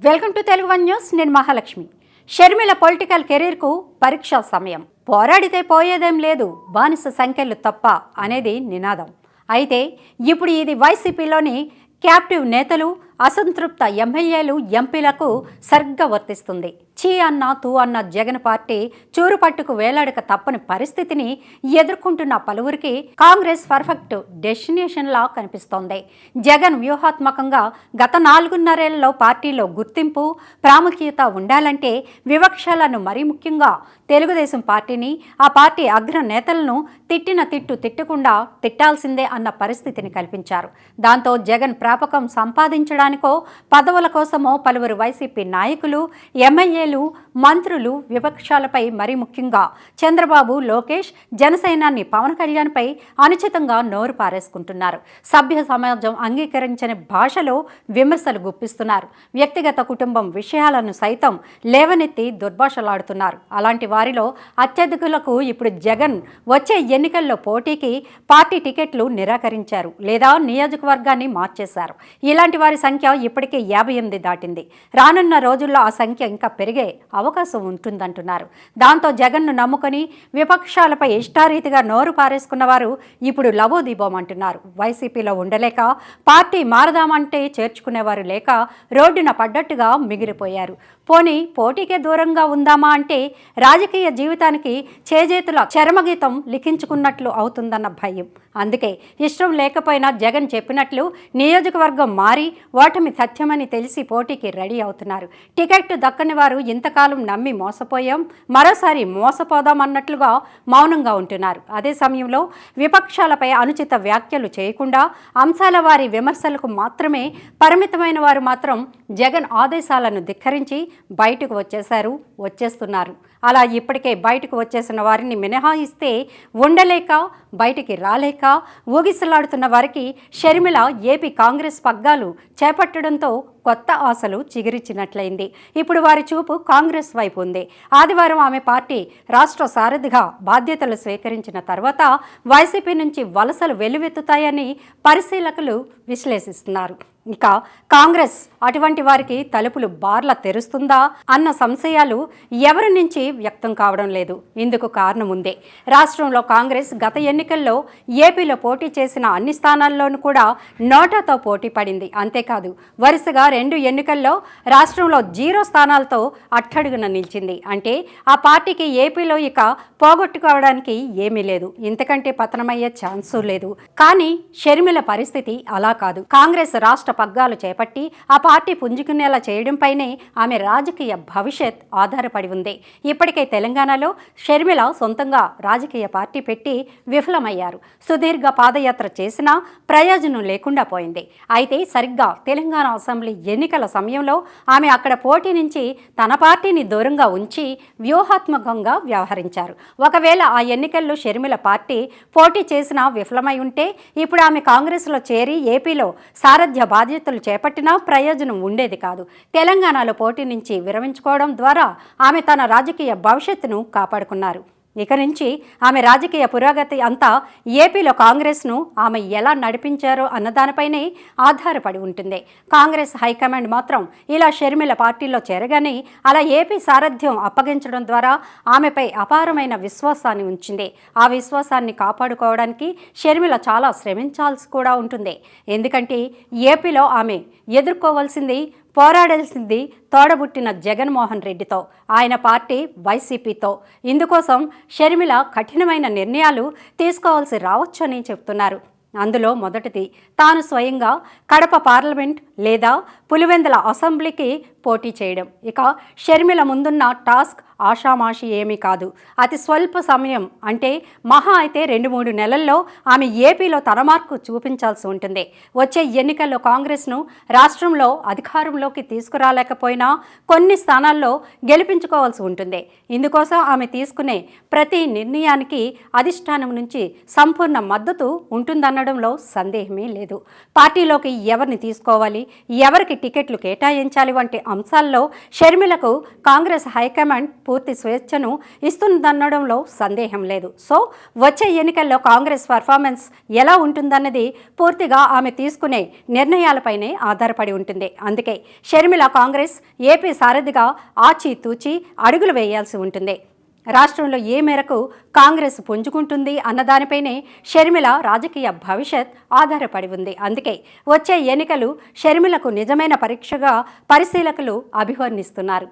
Welcome to Telugu one news. నేను Mahalakshmi. Sharmila political కెరీర్కు పరీక్షా సమయం. పోరాడితే పోయేదేం లేదు, బానిస సంఖ్యలు తప్ప అనేది నినాదం. అయితే ఇప్పుడు ఇది వైసీపీలోని క్యాప్టివ్ నేతలు, అసంతృప్త ఎమ్మెల్యేలు, ఎంపీలకు సరిగ్గా వర్తిస్తుంది. చీ అన్న తూ అన్న జగన్ పార్టీ చూరుపట్టుకు వేలాడక తప్పని పరిస్థితిని ఎదుర్కొంటున్న పలువురికి కాంగ్రెస్ పర్ఫెక్ట్ డెస్టినేషన్లా కనిపిస్తోంది. జగన్ వ్యూహాత్మకంగా గత 4.5 పార్టీలో గుర్తింపు, ప్రాముఖ్యత ఉండాలంటే వివక్షలను, మరీ ముఖ్యంగా తెలుగుదేశం పార్టీని, ఆ పార్టీ అగ్ర నేతలను తిట్టిన తిట్టు తిట్టకుండా తిట్టాల్సిందే అన్న పరిస్థితిని కల్పించారు. దాంతో జగన్ ప్రాపకం సంపాదించడానికో, పదవుల కోసమో పలువురు వైసీపీ నాయకులు, ఎమ్మెల్యేలు, మంత్రులు విపక్షాలపై, మరీ ముఖ్యంగా చంద్రబాబు, లోకేష్, జనసేనాని పవన్ కళ్యాణ్పై అనుచితంగా నోరు పారేసుకుంటున్నారు. సభ్య సమాజం అంగీకరించని భాషలో విమర్శలు గుప్పిస్తున్నారు. వ్యక్తిగత కుటుంబం విషయాలను సైతం లేవనెత్తి దుర్భాషలాడుతున్నారు. అలాంటి వారిలో అత్యధికులకు ఇప్పుడు జగన్ వచ్చే ఎన్నికల్లో పోటీకి పార్టీ టికెట్లు నిరాకరించారు లేదా నియోజకవర్గాన్ని మార్చేశారు. ఇలాంటి వారి సంఖ్య ఇప్పటికే 58 దాటింది. రానున్న రోజుల్లో ఆ సంఖ్య ఇంకా పెరిగే అవకాశం ఉంటుందంటున్నారు. దాంతో జగన్ను నమ్ముకొని విపక్షాలపై ఇష్టారీతిగా నోరు పారేసుకున్న వారు ఇప్పుడు లబోదీబోమంటున్నారు. వైసీపీలో ఉండలేక, పార్టీ మారదామంటే చేర్చుకునేవారు లేక రోడ్డున పడ్డట్టుగా మిగిలిపోయారు. పోనీ పోటీకే దూరంగా ఉందామా అంటే రాజకీయ జీవితానికి చేజేతుల చరమగీతం లిఖించుకున్నట్లు అవుతుందన్న భయం. అందుకే ఇష్టం లేకపోయినా జగన్ చెప్పినట్లు నియోజకవర్గం మారి ఓటమి సత్యమని తెలిసి పోటీకి రెడీ అవుతున్నారు. టికెట్ దక్కని వారు ఇంతకాలం నమ్మి మోసపోయాం, మరోసారి మోసపోదాం అన్నట్లుగా మౌనంగా ఉంటున్నారు. అదే సమయంలో విపక్షాలపై అనుచిత వ్యాఖ్యలు చేయకుండా అంశాల వారి విమర్శలకు మాత్రమే పరిమితమైన వారు మాత్రం జగన్ ఆదేశాలను ధిక్కరించి బయటకు వచ్చేస్తున్నారు. అలా ఇప్పటికే బయటకు వచ్చేసిన వారిని మినహాయిస్తే ఉండలేక, బయటికి రాలేక ఊగిసలాడుతున్న వారికి షర్మిల ఏపీ కాంగ్రెస్ పగ్గాలు చేపట్టడంతో కొత్త ఆశలు చిగురించినట్లయింది. ఇప్పుడు వారి చూపు కాంగ్రెస్ వైపు ఉంది. ఆదివారం ఆమె పార్టీ రాష్ట్ర సారథిగా బాధ్యతలు స్వీకరించిన తర్వాత వైసీపీ నుంచి వలసలు వెల్లువెత్తుతాయని పరిశీలకులు విశ్లేషిస్తున్నారు. ఇక కాంగ్రెస్ అటువంటి వారికి తలుపులు బార్ల తెరుస్తుందా అన్న సంశయాలు ఎవరి నుంచి వ్యక్తం కావడం లేదు. ఇందుకు కారణం ఉందే. రాష్ట్రంలో కాంగ్రెస్ గత ఎన్నికల్లో ఏపీలో పోటీ చేసిన అన్ని స్థానాల్లోనూ కూడా నోటాతో పోటీ పడింది. అంతేకాదు వరుసగా 2 ఎన్నికల్లో రాష్ట్రంలో 0 స్థానాలతో అట్టడుగున నిలిచింది. అంటే ఆ పార్టీకి ఏపీలో ఇక పోగొట్టుకోవడానికి ఏమీ లేదు, ఇంతకంటే పతనమయ్యే ఛాన్సు లేదు. కానీ షర్మిల పరిస్థితి అలా కాదు. కాంగ్రెస్ రాష్ట్ర పగ్గాలు చేపట్టి ఆ పార్టీ పుంజుకునేలా చేయడంపైనే ఆమె రాజకీయ భవిష్యత్ ఆధారపడి ఉంది. ఇప్పటికే తెలంగాణలో షర్మిల సొంతంగా రాజకీయ పార్టీ పెట్టి విఫలమయ్యారు. సుదీర్ఘ పాదయాత్ర చేసినా ప్రయోజనం లేకుండా పోయింది. అయితే సరిగ్గా తెలంగాణ అసెంబ్లీ ఎన్నికల సమయంలో ఆమె అక్కడ పోటీ నుంచి తన పార్టీని దూరంగా ఉంచి వ్యూహాత్మకంగా వ్యవహరించారు. ఒకవేళ ఆ ఎన్నికల్లో షర్మిల పార్టీ పోటీ చేసినా విఫలమై ఉంటే ఇప్పుడు ఆమె కాంగ్రెస్లో చేరి ఏపీలో సారథ్య బాధ్యతలు చేపట్టినా ప్రయోజనం ఉండేది కాదు. తెలంగాణలో పోటీ నుంచి విరమించుకోవడం ద్వారా ఆమె తన రాజకీయ భవిష్యత్తును కాపాడుకున్నారు. ఇక నుంచి ఆమె రాజకీయ పురోగతి అంతా ఏపీలో కాంగ్రెస్ను ఆమె ఎలా నడిపించారో అన్నదానిపైనే ఆధారపడి ఉంటుంది. కాంగ్రెస్ హైకమాండ్ మాత్రం ఇలా షర్మిల పార్టీలో చేరగానే అలా ఏపీ సారథ్యం అప్పగించడం ద్వారా ఆమెపై అపారమైన విశ్వాసాన్ని ఉంచింది. ఆ విశ్వాసాన్ని కాపాడుకోవడానికి షర్మిల చాలా శ్రమించాల్సి కూడా ఉంటుంది. ఎందుకంటే ఏపీలో ఆమె ఎదుర్కోవాల్సింది, పోరాడాల్సింది తోడబుట్టిన జగన్మోహన్ రెడ్డితో, ఆయన పార్టీ వైసీపీతో. ఇందుకోసం షర్మిల కఠినమైన నిర్ణయాలు తీసుకోవాల్సి రావచ్చని చెప్తున్నారు. అందులో మొదటిది తాను స్వయంగా కడప పార్లమెంట్ లేదా పులివెందుల అసెంబ్లీకి పోటీ చేయడం. ఇక షర్మిల ముందున్న టాస్క్ ఆషామాషి ఏమీ కాదు. అతి స్వల్ప సమయం, అంటే మహా అయితే 2-3 నెలల్లో ఆమె ఏపీలో తన మార్కు చూపించాల్సి ఉంటుంది. వచ్చే ఎన్నికల్లో కాంగ్రెస్ను రాష్ట్రంలో అధికారంలోకి తీసుకురాలేకపోయినా కొన్ని స్థానాల్లో గెలిపించుకోవాల్సి ఉంటుంది. ఇందుకోసం ఆమె తీసుకునే ప్రతి నిర్ణయానికి అధిష్టానం నుంచి సంపూర్ణ మద్దతు ఉంటుందనడంలో సందేహమే లేదు. పార్టీలోకి ఎవరిని తీసుకోవాలి, ఎవరికి టికెట్లు కేటాయించాలి వంటి అంశాల్లో షర్మిలకు కాంగ్రెస్ హైకమాండ్ పూర్తి స్వేచ్ఛను ఇస్తుందనడంలో సందేహం లేదు. సో వచ్చే ఎన్నికల్లో కాంగ్రెస్ పర్ఫార్మెన్స్ ఎలా ఉంటుందన్నది పూర్తిగా ఆమె తీసుకునే నిర్ణయాలపైనే ఆధారపడి ఉంటుంది. అందుకే షర్మిల కాంగ్రెస్ ఏపీ సారథిగా ఆచితూచి అడుగులు వేయాల్సి ఉంటుంది. రాష్ట్రంలో ఏ మేరకు కాంగ్రెస్ పుంజుకుంటుంది అన్నదానిపైనే షర్మిల రాజకీయ భవిష్యత్ ఆధారపడి ఉంది. అందుకే వచ్చే ఎన్నికలు షర్మిలకు నిజమైన పరీక్షగా పరిశీలకులు అభివర్ణిస్తున్నారు.